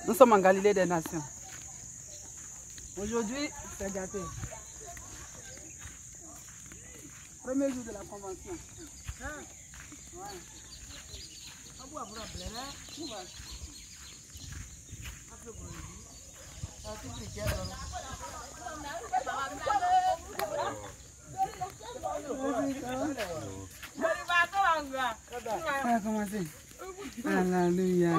Nous sommes en Galilée des Nations. Aujourd'hui, c'est gâté. Premier jour de la convention. Ouais. Ça a commencé. Alléluia.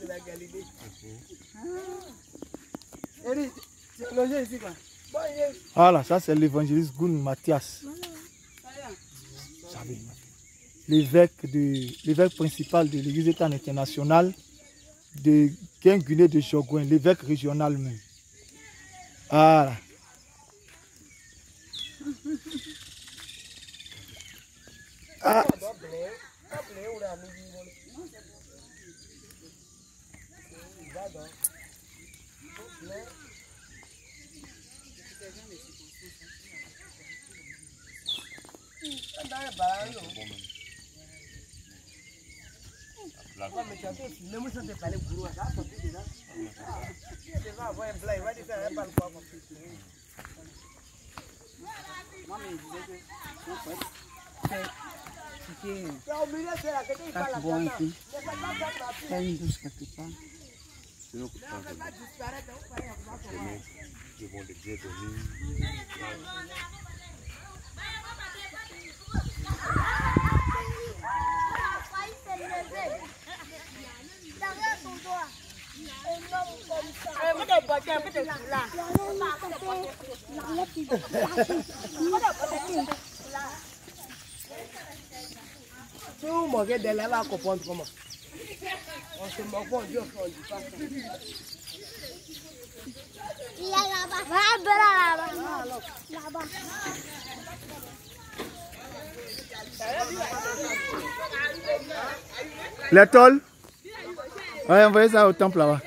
De la Galilée. C'est logé ici quoi. Voilà, ça c'est l'évangéliste Goun Mathias. L'évêque principal de l'église État internationale de Guinguiné de Jogouin, l'évêque régional même. Voilà. Ah. Bon ici. C'est une douche quelque part. Si vous manquez de là, on va comprendre comment. On se moque pas, on dit pas ça. Il y a là-bas. Là-bas. Les tôles. Ouais, envoyez ça au temple là-bas.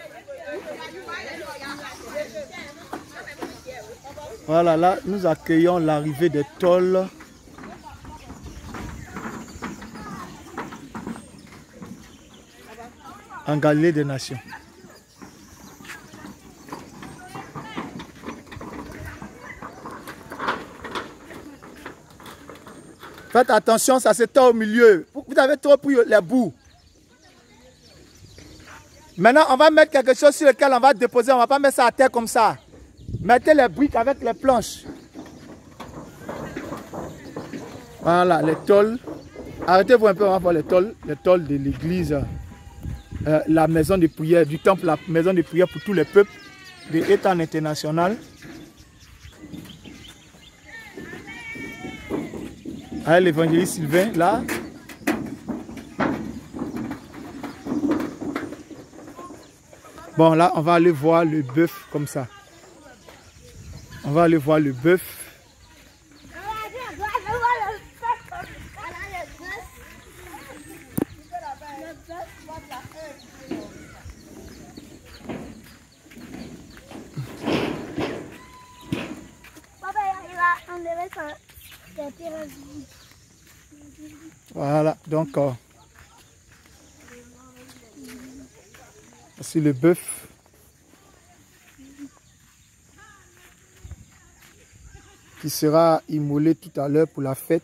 Voilà, là, nous accueillons l'arrivée des tôles. En Galilée des Nations. Faites attention, ça se tord au milieu. Vous avez trop pris les bouts. Maintenant, on va mettre quelque chose sur lequel on va déposer. On ne va pas mettre ça à terre comme ça. Mettez les briques avec les planches. Voilà, les tôles. Arrêtez-vous un peu, on va voir les tôles de l'église. La maison de prière du temple, la maison de prière pour tous les peuples de l'État international. Allez, l'évangéliste Sylvain, là. Bon, là, on va aller voir le bœuf comme ça. On va aller voir le bœuf. Voilà, donc voici le bœuf. Qui sera immolé tout à l'heure pour la fête.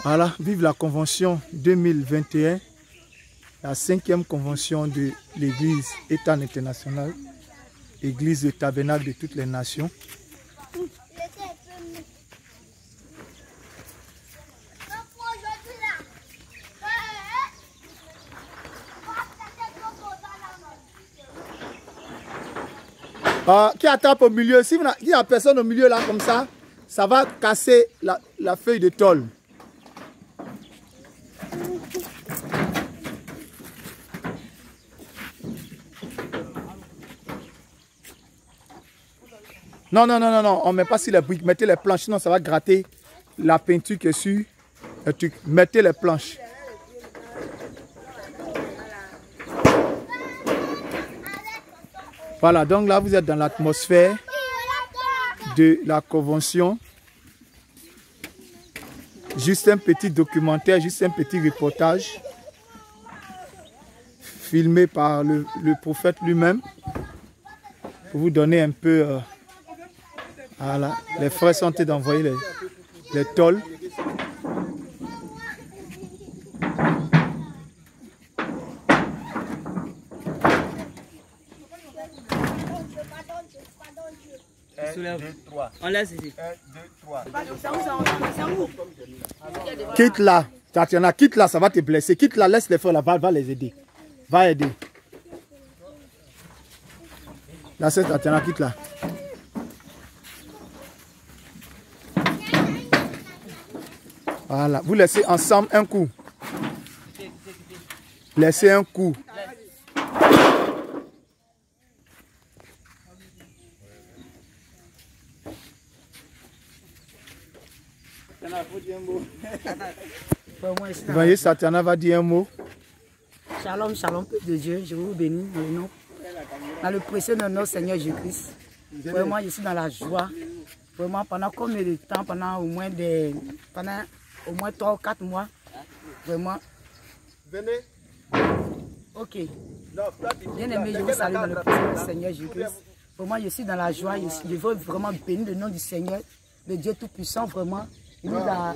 Voilà, vive la convention 2021, la 5e convention de l'église État international, église de tabernacle de toutes les nations. Qui attrape au milieu. Si il n'y a personne au milieu là comme ça va casser la feuille de tôle. Non, on ne met pas sur les briques, mettez les planches, sinon ça va gratter la peinture qui est sur le truc. Mettez les planches. Voilà, donc là vous êtes dans l'atmosphère de la convention. Juste un petit documentaire, juste un petit reportage filmé par le prophète lui-même pour vous donner un peu... voilà, les frères sont en train d'envoyer les tôles. On laisse ici. Quitte là, Tatiana, quitte là, ça va te blesser. Quitte là, laisse les frères là, va les aider. Va aider. Là, c'est Tatiana, quitte là. Voilà, vous laissez ensemble un coup. Laissez un coup. Vous voyez, Tatiana va dire un mot. Shalom, shalom, peuple de Dieu, je vous bénis dans le nom, dans le précieux de notre Seigneur Jésus-Christ. Vraiment, je suis dans la joie. Vraiment, pendant combien de temps, pendant au moins 3 ou 4 mois, vraiment. Venez. Ok. Bien aimé, je vous salue dans le précieux du Seigneur Jésus-Christ. Vraiment, je suis dans la joie. Je veux vraiment bénir le nom du Seigneur, le Dieu Tout-Puissant, vraiment. Il nous a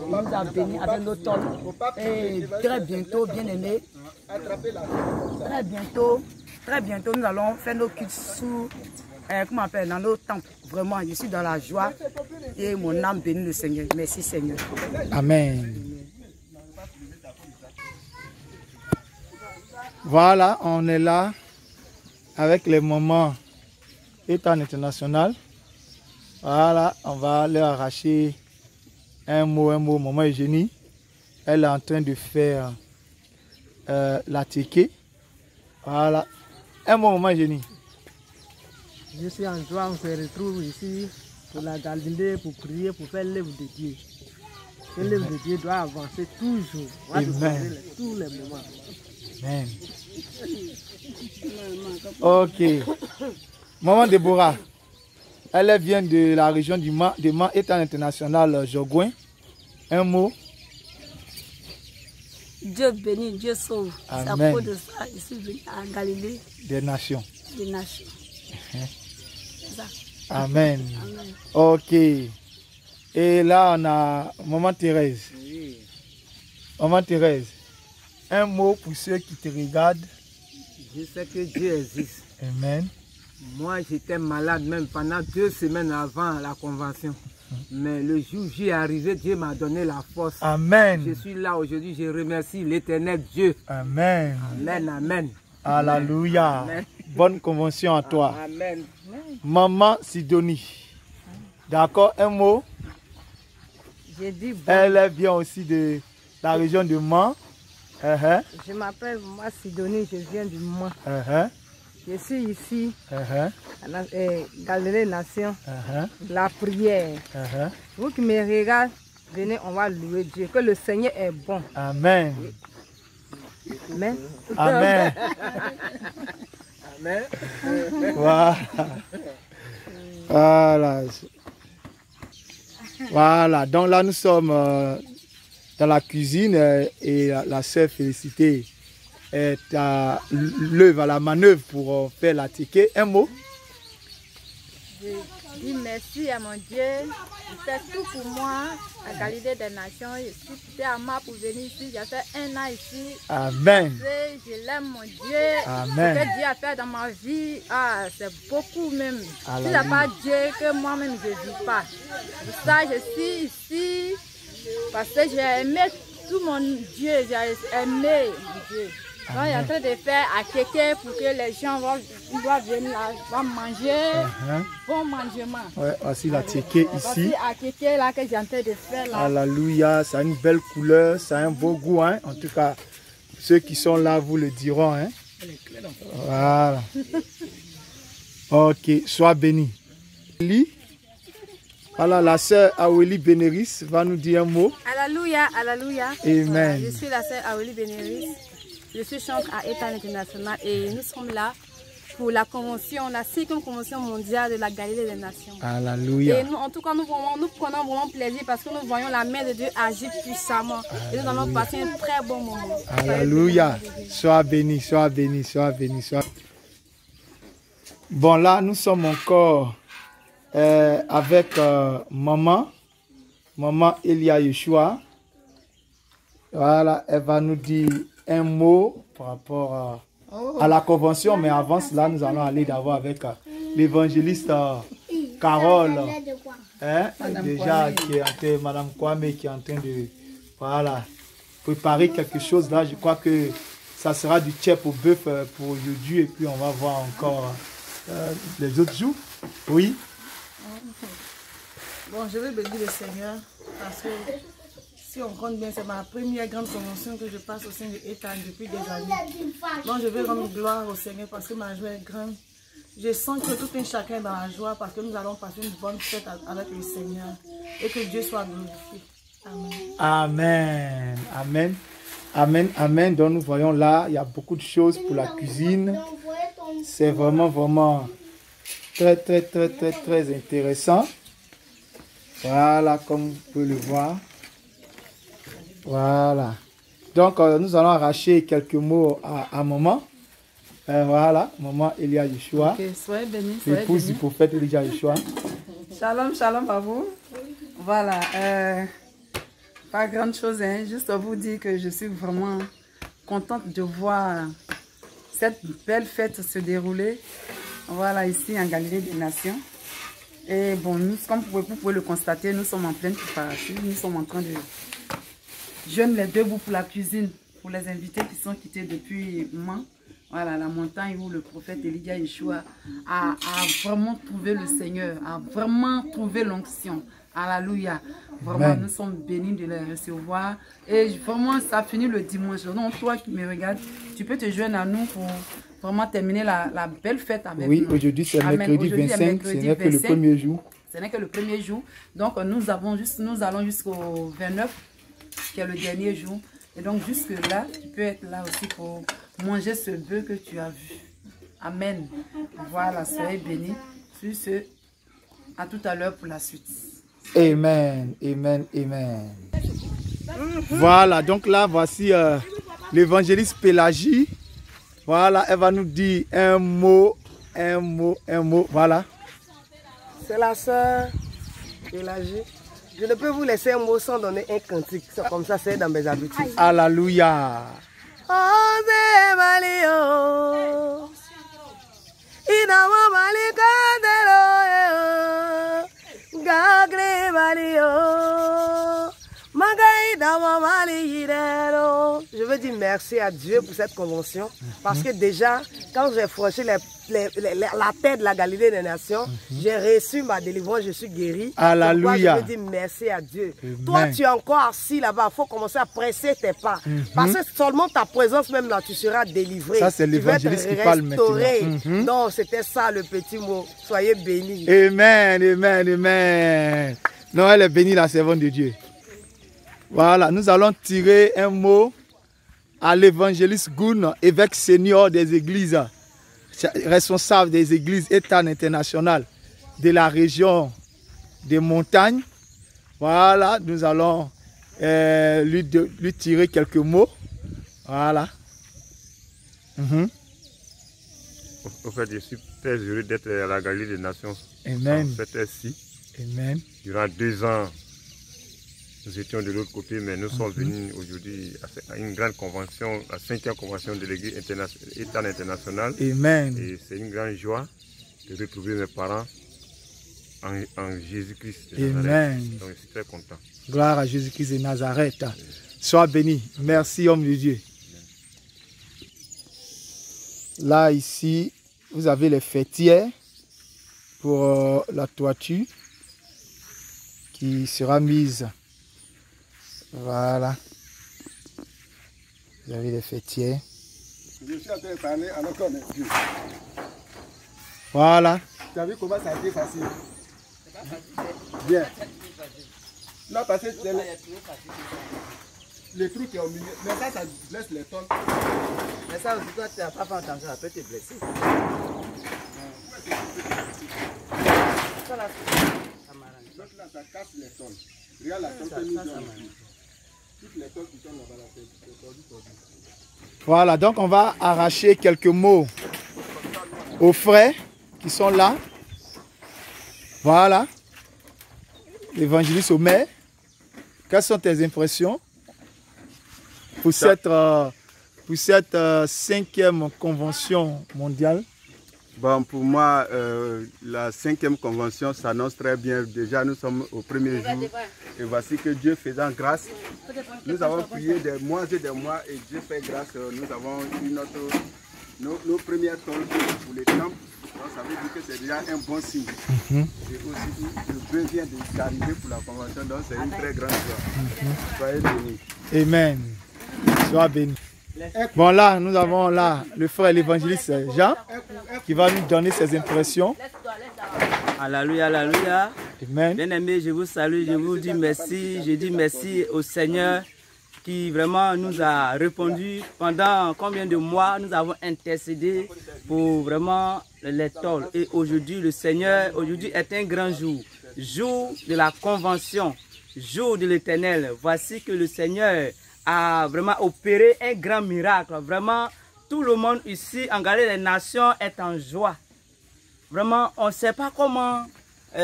bénis avec nos tôles. Et très bientôt, bien aimé, très bientôt, nous allons faire nos cultes sous, comment on appelle, dans nos temples. Vraiment, je suis dans la joie et mon âme bénit le Seigneur. Merci Seigneur. Amen. Voilà, on est là avec les moments État international. Voilà, on va leur arracher un mot, maman Eugénie. Elle est en train de faire la ticket. Voilà. Un mot, maman Eugénie. Je suis en joie, on se retrouve ici pour la Galilée, pour prier, pour faire l'œuvre de Dieu. L'œuvre de Dieu doit avancer toujours. Amen. Tous les moments. Amen. Ok. Maman Déborah. Elle vient de la région du Mans, État international Jogouin. Un mot. Dieu bénit, Dieu sauve. C'est à cause de ça, je suis venu à Galilée. Des nations. Des nations. Ça. Amen. Amen. Ok. Et là, on a Maman Thérèse. Oui. Maman Thérèse, un mot pour ceux qui te regardent. Je sais que Dieu existe. Amen. Moi, j'étais malade même pendant 2 semaines avant la convention. Mais le jour où j'y est arrivé, Dieu m'a donné la force. Amen. Je suis là aujourd'hui, je remercie l'éternel Dieu. Amen. Amen, amen. Alléluia. Amen. Bonne convention à toi. Amen. Maman Sidonie. D'accord, un mot. J'ai dit bon. Elle vient aussi de la région de Mans. Je m'appelle moi Sidonie, je viens du Mans. Je suis ici, à Galilée Nation, la prière. Vous qui me regardez, venez, on va louer Dieu, que le Seigneur est bon. Amen. Amen. Amen. Amen. Voilà. Voilà. Voilà. Donc là, nous sommes dans la cuisine et la sœur Félicité est à l'œuvre, à la manœuvre pour faire la ticket. Un mot? Je dis merci à mon Dieu. Il fait tout pour moi à Galilée des Nations. Je suis quittée à moi pour venir ici. J'ai fait 1 an ici. Amen. Je l'aime, mon Dieu. Amen. Ce que Dieu a fait dans ma vie, c'est beaucoup même. Alléluia. Si ce n'est pas Dieu, que moi-même je ne vis pas. Pour ça, je suis ici parce que j'ai aimé tout mon Dieu. J'ai aimé mon Dieu. Donc, il est en train de faire à quelqu'un pour que les gens vont il doit venir là, il va manger, bon mangement. Ouais, voici la tchéké ici. Voici la tchéké là que j'ai en train de faire là. Alléluia, ça a une belle couleur, ça a un beau goût. Hein. En tout cas, ceux qui sont là vous le diront. Hein. Voilà. Ok, sois béni. Voilà, la sœur Aweli Bénéris va nous dire un mot. Alléluia, alléluia. Amen. Voilà, je suis la sœur Aweli Bénéris. Je suis chantre à État international et nous sommes là pour la convention, la 5e convention mondiale de la Galilée des Nations. Alléluia. Et nous, en tout cas, nous prenons vraiment plaisir parce que nous voyons la main de Dieu agir puissamment. Et nous allons passer un très bon moment. Alléluia. Sois béni, sois béni, sois béni, sois béni. Bon, là, nous sommes encore avec maman Elia Yeshua. Voilà, elle va nous dire un mot par rapport à la convention, mais avant cela, nous allons aller d'abord avec l'évangéliste Carole, déjà qui est en train, Madame Kwame qui est en train de préparer quelque chose là. Je crois que ça sera du tchèp au bœuf pour aujourd'hui et puis on va voir encore les autres jours. Oui. Bon, je vais bénir le Seigneur parce que si on compte bien, c'est ma première grande convention que je passe au sein de l'État depuis des années. Donc je vais rendre gloire au Seigneur parce que ma joie est grande. Je sens que tout un chacun est dans la joie parce que nous allons passer une bonne fête avec le Seigneur et que Dieu soit glorifié. Amen. Amen. Amen. Amen. Amen. Donc nous voyons là, il y a beaucoup de choses pour la cuisine. C'est vraiment très intéressant. Voilà, comme vous pouvez le voir. Voilà. Donc, nous allons arracher quelques mots à maman. Voilà, maman Elia Yeshua. Okay, soyez bénis. L'épouse du prophète Elia Yeshua. Shalom, shalom à vous. Voilà. Pas grande chose, hein, juste vous dire que je suis vraiment contente de voir cette belle fête se dérouler. Voilà, ici en Galilée des Nations. Et bon, nous, comme vous pouvez le constater, nous sommes en pleine préparation. Nous sommes en train de jeûner les deux bouts pour la cuisine, pour les invités qui sont quittés depuis Mans. Voilà, la montagne où le prophète Elia Yeshua a vraiment trouvé le Seigneur, a vraiment trouvé l'onction. Alléluia. Vraiment, Amen. Nous sommes bénis de les recevoir. Et vraiment, ça finit le dimanche. Donc, toi qui me regardes, tu peux te joindre à nous pour vraiment terminer la belle fête avec nous. Oui, aujourd'hui c'est mercredi 25, ce n'est que le premier jour. Ce n'est que le premier jour. Donc, nous allons jusqu'au 29, qui est le dernier jour. Et donc, jusque là, tu peux être là aussi pour manger ce bœuf que tu as vu. Amen. Voilà, soyez bénis. Sur ce, à tout à l'heure pour la suite. Amen, amen, amen. Voilà, donc là, voici l'évangéliste Pélagie. Voilà, elle va nous dire un mot. Voilà. C'est la sœur Pélagie. Je ne peux vous laisser un mot sans donner un cantique. C'est comme ça, c'est dans mes habitudes. Alléluia. Je veux dire merci à Dieu pour cette convention parce que déjà, quand j'ai franchi la terre de la Galilée des Nations, j'ai reçu ma délivrance, je suis guéri. Alléluia. Je veux dire merci à Dieu. Amen. Toi, tu es encore assis là-bas, il faut commencer à presser tes pas. Parce que seulement ta présence même là, tu seras délivré. Ça, c'est l'évangéliste qui parle maintenant. Donc, c'était ça le petit mot. Soyez bénis. Amen, amen, amen. Non, elle est bénie, la servante de Dieu. Voilà, nous allons tirer un mot à l'évangéliste Goun, évêque senior des églises, responsable des églises État international de la région des montagnes. Voilà, nous allons lui tirer quelques mots. Voilà. En fait, je suis très heureux d'être à la Galilée des Nations. Amen. En fait, ici. Amen. Durant 2 ans, nous étions de l'autre côté, mais nous sommes venus aujourd'hui à une grande convention, la 5e convention de l'Église État international. Amen. Et c'est une grande joie de retrouver mes parents en Jésus-Christ. Amen. Donc je suis très content. Gloire à Jésus-Christ de Nazareth. Sois béni. Merci, homme de Dieu. Là, ici, vous avez les fêtières pour la toiture qui sera mise. Voilà. Vous avez les fêtières. Je suis en train de parler alors qu'on est Dieu. Voilà. Tu as vu comment ça a été facile? Bien. Non, parce que c'est les trous qui sont au milieu. Mais ça blesse les tonnes. Mais ça aussi, toi, tu n'as pas fait attention, ça peut te blesser. Ça là, ça m'arrange. Donc là, ça casse les tonnes. Regarde la tonne que nous avons. Toutes les tonnes qui sont là-bas, c'est tordu. Voilà, donc on va arracher quelques mots aux frères qui sont là. Voilà. L'évangéliste Omer, quelles sont tes impressions pour cette 5e convention mondiale? Bon, pour moi, la 5e convention s'annonce très bien. Déjà, nous sommes au premier jour. Et voici que Dieu faisant grâce, nous avons prié des mois et des mois et Dieu fait grâce. Nous avons eu nos premières tôles pour les temples. Donc, ça veut dire que c'est déjà un bon signe. Et aussi, le Dieu vient d'arriver pour la convention. Donc, c'est une très grande joie. Soyez bénis. Amen. Sois béni. Bon, là, nous avons là le frère l'évangéliste Jean qui va nous donner ses impressions. Alléluia, alléluia. Amen. Bien-aimés, je vous salue, je vous dis merci. Je dis merci au Seigneur qui vraiment nous a répondu. Pendant combien de mois nous avons intercédé pour vraiment les tôles. Et aujourd'hui, le Seigneur, aujourd'hui est un grand jour. Jour de la convention, jour de l'Éternel. Voici que le Seigneur a vraiment opéré un grand miracle. Vraiment, tout le monde ici en Galilée des Nations est en joie. Vraiment, on ne sait pas comment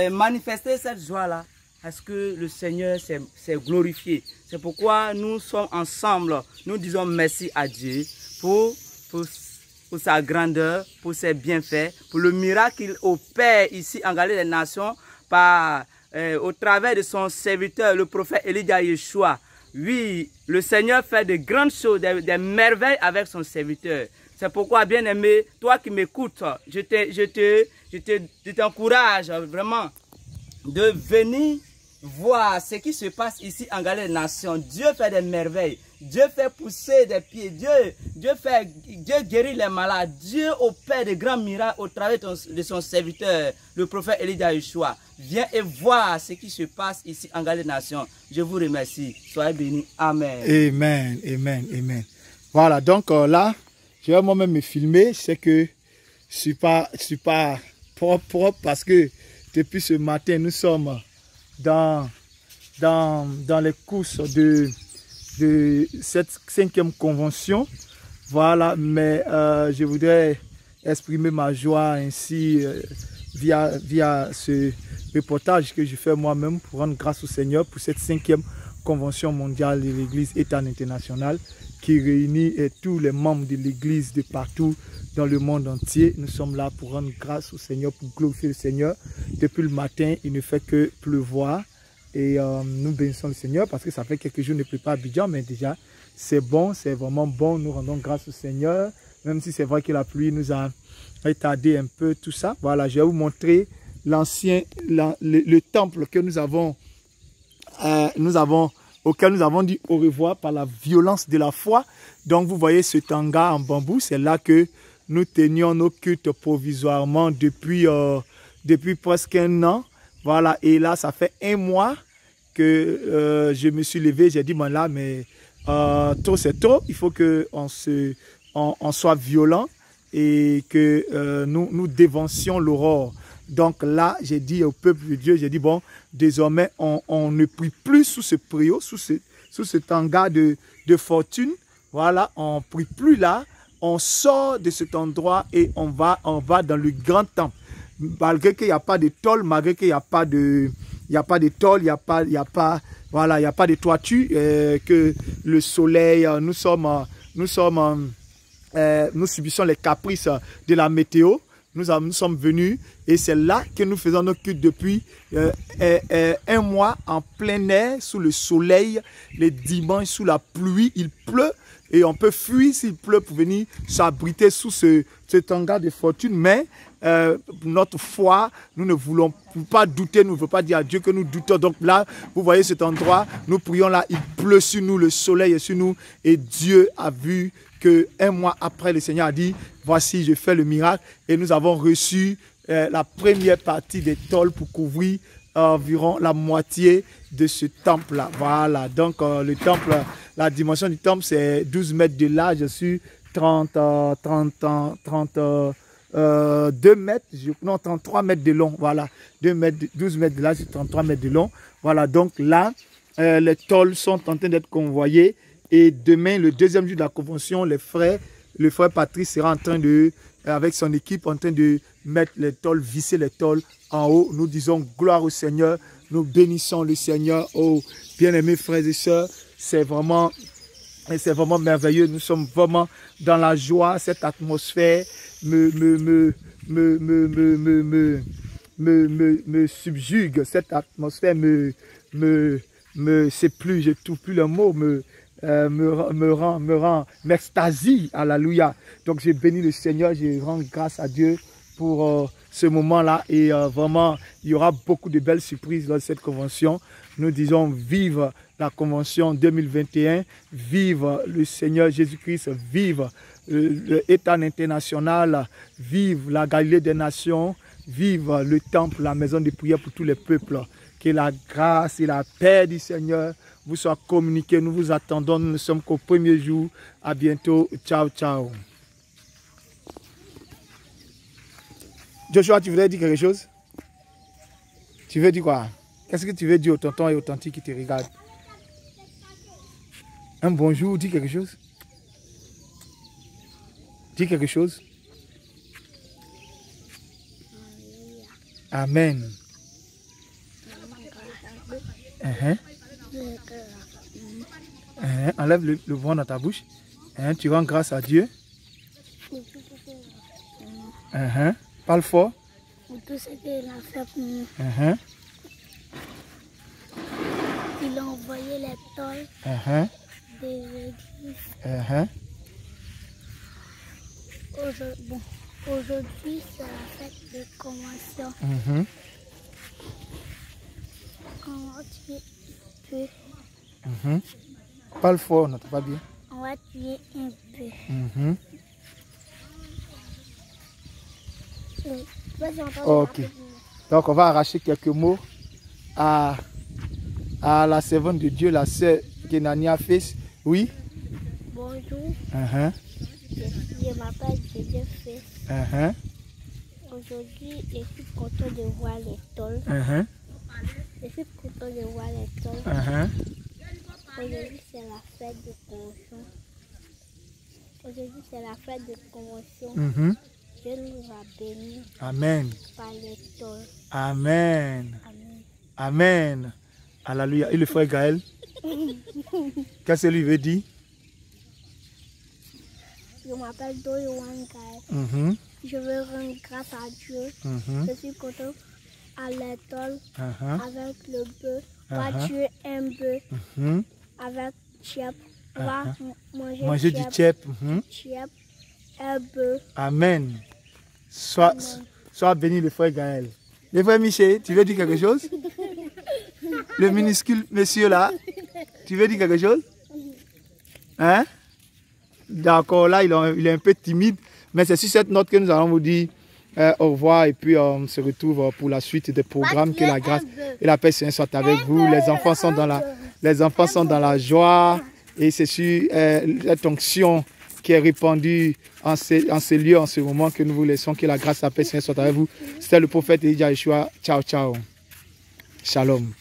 manifester cette joie-là. Parce que le Seigneur s'est glorifié. C'est pourquoi nous sommes ensemble. Nous disons merci à Dieu pour sa grandeur, pour ses bienfaits, pour le miracle qu'il opère ici en Galilée des Nations au travers de son serviteur, le prophète Elijah Yeshua. Oui, le Seigneur fait de grandes choses, des merveilles avec son serviteur. C'est pourquoi, bien-aimé, toi qui m'écoutes, je t'encourage vraiment de venir voir ce qui se passe ici en Galilée des Nations. Dieu fait des merveilles. Dieu fait pousser des pieds. Dieu guérit les malades. Dieu opère de grands miracles au travers de son serviteur, le prophète Elijah Yeshua. Viens et vois ce qui se passe ici en Galilée des Nations. Je vous remercie. Soyez bénis. Amen. Amen. Amen. Amen. Voilà, donc là, je vais moi-même me filmer. Je sais que je ne suis pas propre parce que depuis ce matin, nous sommes dans les courses de cette 5e convention. Voilà, mais je voudrais exprimer ma joie ainsi via ce reportage que je fais moi-même pour rendre grâce au Seigneur pour cette 5e convention mondiale de l'Église Ethan International qui réunit tous les membres de l'Église de partout dans le monde entier. Nous sommes là pour rendre grâce au Seigneur, pour glorifier le Seigneur. Depuis le matin, il ne fait que pleuvoir. Et nous bénissons le Seigneur parce que ça fait quelques jours, il ne pleut pas à Abidjan, mais déjà, c'est bon, c'est vraiment bon. Nous rendons grâce au Seigneur, même si c'est vrai que la pluie nous a retardé un peu tout ça. Voilà, je vais vous montrer le temple que auquel nous avons dit au revoir par la violence de la foi. Donc, vous voyez ce tanga en bambou, c'est là que nous tenions nos cultes provisoirement depuis presque un an. Voilà, et là, ça fait un mois que je me suis levé. J'ai dit, bon là, mais trop c'est trop. Il faut qu'on soit violent et que nous dévancions l'aurore. Donc là, j'ai dit au peuple de Dieu, j'ai dit, bon, désormais, on ne prie plus sous ce préau, sous ce tanga de fortune. Voilà, on ne prie plus là. On sort de cet endroit et on va dans le grand temple. Malgré qu'il n'y a pas de tôle, malgré qu'il n'y a pas de tôle, il n'y a pas de toiture, que le soleil, nous subissons les caprices de la météo. Nous sommes venus et c'est là que nous faisons nos cultes depuis un mois en plein air, sous le soleil, les dimanches, sous la pluie, il pleut. et on peut fuir s'il pleut pour venir s'abriter sous cet hangar de fortune. Mais notre foi, nous ne voulons pas douter, nous ne voulons pas dire à Dieu que nous doutons. Donc là, vous voyez cet endroit, nous prions là, il pleut sur nous, le soleil est sur nous et Dieu a vu qu'un mois après, le Seigneur a dit, voici, je fais le miracle et nous avons reçu la première partie des tôles pour couvrir environ la moitié de ce temple-là. Voilà, donc le temple, la dimension du temple, c'est 12 mètres de large sur 2 mètres, non, 33 mètres de long. Voilà, 12 mètres de large sur 33 mètres de long. Voilà, donc là, les tôles sont en train d'être convoyées. Et demain, le deuxième jour de la convention, le frère Patrice sera en train de, avec son équipe, en train de mettre les tôles, visser les tôles en haut. Nous disons gloire au Seigneur, nous bénissons le Seigneur. Oh, bien-aimés frères et sœurs, c'est vraiment merveilleux. Nous sommes vraiment dans la joie. Cette atmosphère me subjugue. Cette atmosphère c'est plus, je trouve plus le mot, m'extasie. Alléluia. Donc j'ai béni le Seigneur, je rends grâce à Dieu pour ce moment-là et vraiment il y aura beaucoup de belles surprises dans cette convention. Nous disons vive la convention 2021, vive le Seigneur Jésus-Christ, vive l'État international, vive la Galilée des nations, vive le temple, la maison de prière pour tous les peuples. Que la grâce et la paix du Seigneur vous soient communiquées. Nous vous attendons. Nous ne sommes qu'au premier jour. À bientôt. Ciao, ciao. Joshua, tu voudrais dire quelque chose? Tu veux dire quoi? Qu'est-ce que tu veux dire aux tontons et aux tantis qui te regardent? Un bonjour, dis quelque chose. Dis quelque chose. Amen. Enlève le vent dans ta bouche. Tu rends grâce à Dieu. Parle fort. Pour tout ce qu'il a fait pour nous. Il a envoyé les tôles des églises. Aujourd'hui, c'est la fête de convention. Comment tu peux? Parle fort, non, pas bien. On va tuer un peu. Ok. Donc on va arracher quelques mots à la servante de Dieu, la sœur Kenania Fils. Oui. Bonjour. Je m'appelle Jésus Fils. Aujourd'hui, je suis content de voir les tôles. Je suis content de voir les tôles. Aujourd'hui, c'est la fête de convention. Aujourd'hui, c'est la fête de convention. Dieu nous a bénis. Amen. Par les tôles. Amen. Amen. Alléluia. Et le frère Gaël? Qu'est-ce que lui veut dire? Je m'appelle Doyowan Gaël. Je veux rendre grâce à Dieu. Je suis content à l'étole avec le bœuf. On va tuer un bœuf avec tchèp. On va manger du tchèp. Un bœuf. Amen. Sois béni le frère Gaël. Le frère Michel, tu veux dire quelque chose? Le minuscule monsieur là, tu veux dire quelque chose? Hein? D'accord, là il est un peu timide, mais c'est sur cette note que nous allons vous dire au revoir et puis on se retrouve pour la suite des programmes. Que la grâce et la paix soit avec vous. Les enfants sont dans la joie et c'est sur cette onction qui est répandue en ces lieux, en ce moment que nous vous laissons. Que la grâce et la paix soit avec vous. C'était le prophète Elijah Yeshua. Ciao, ciao. Shalom.